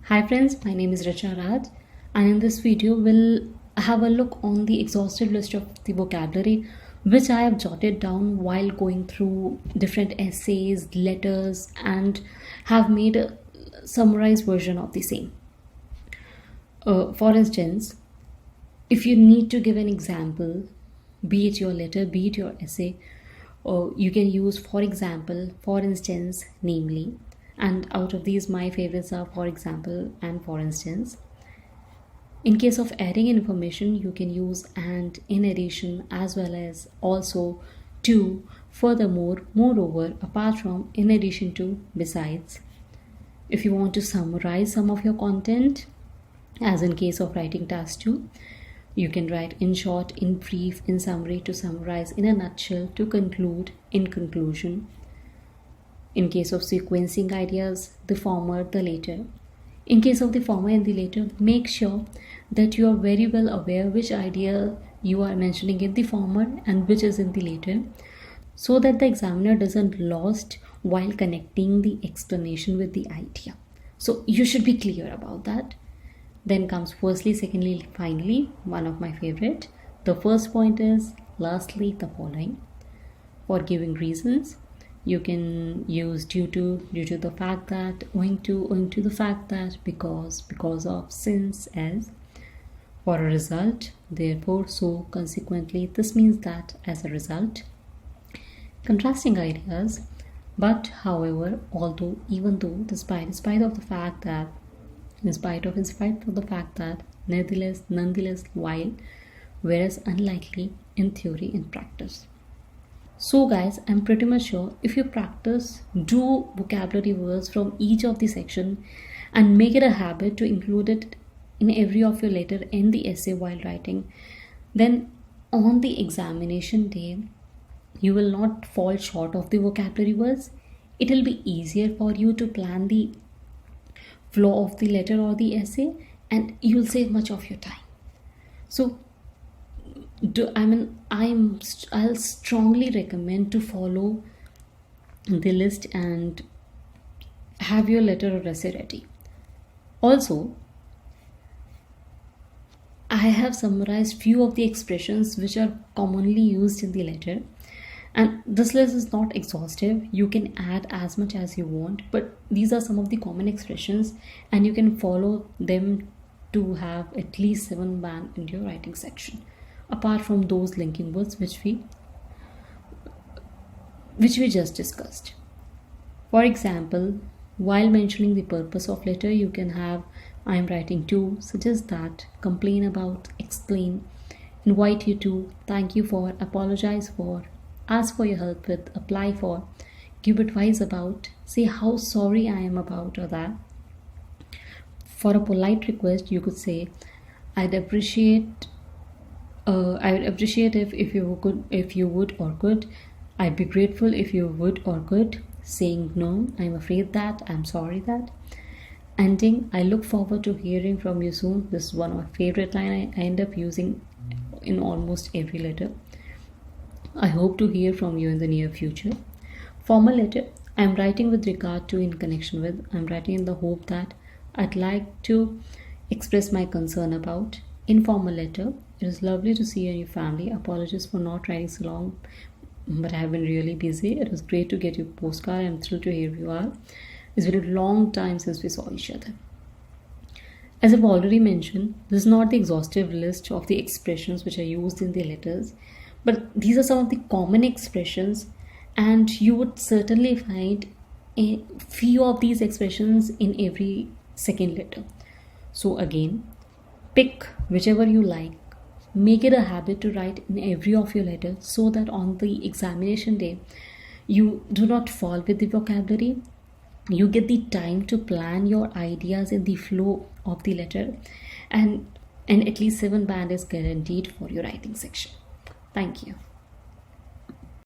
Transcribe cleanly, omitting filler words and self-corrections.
Hi friends, my name is Richa Raj, and in this video we'll have a look on the exhaustive list of the vocabulary which I have jotted down while going through different essays, letters, and have made a summarized version of the same. For instance, if you need to give an example, be it your letter, be it your essay, you can use for example, for instance, namely, and out of these my favorites are for example and for instance. In case of adding information, you can use and, in addition, as well as, also, to, furthermore, moreover, apart from, in addition to, besides. If you want to summarize some of your content, as in case of writing task 2, you can write in short, in brief, in summary, to summarize, in a nutshell, to conclude, in conclusion. In case of sequencing ideas, the former, the later. In case of the former and the later, make sure that you are very well aware which idea you are mentioning in the former and which is in the later, so that the examiner doesn't lost while connecting the explanation with the idea. So you should be clear about that. Then comes firstly, secondly, finally, one of my favorite. The first point is lastly, the following. For giving reasons, you can use due to the fact that, owing to the fact that, because of, since, as. For a result, therefore, so, consequently, this means that, as a result. Contrasting ideas, but, however, although, even though, despite of the fact that, in spite of the fact that, nonetheless, while, whereas unlikely, in theory, in practice. So guys, I'm pretty much sure if you practice, do vocabulary words from each of the section and make it a habit to include it in every of your letter and the essay while writing, then on the examination day, you will not fall short of the vocabulary words. It will be easier for you to plan the flow of the letter or the essay, and you will save much of your time. So I'll strongly recommend to follow the list and have your letter or essay ready. Also, I have summarized few of the expressions which are commonly used in the letter, and this list is not exhaustive. You can add as much as you want, but these are some of the common expressions and you can follow them to have at least 7 band in your writing section, apart from those linking words which we just discussed. For example, while mentioning the purpose of letter, you can have I am writing to, suggest that, complain about, explain, invite you to, thank you for, apologize for, ask for your help with, apply for, give advice about, say how sorry I am about or that. For a polite request, you could say I'd appreciate if you would or could. I'd be grateful if you would or could. Saying no, I'm afraid that, I'm sorry that. Ending, I look forward to hearing from you soon. This is one of my favorite lines I end up using in almost every letter. I hope to hear from you in the near future. Formal letter, I'm writing with regard to, in connection with. I'm writing in the hope that I'd like to express my concern about. Informal letter, it is lovely to see you and your family. Apologies for not writing so long, but I have been really busy. It was great to get your postcard. I'm thrilled to hear you are. It's been a long time since we saw each other. As I've already mentioned, this is not the exhaustive list of the expressions which are used in the letters, but these are some of the common expressions, and you would certainly find a few of these expressions in every second letter. So again, pick whichever you like, make it a habit to write in every of your letters so that on the examination day, you do not fall with the vocabulary. You get the time to plan your ideas in the flow of the letter, and at least 7 band is guaranteed for your writing section. Thank you.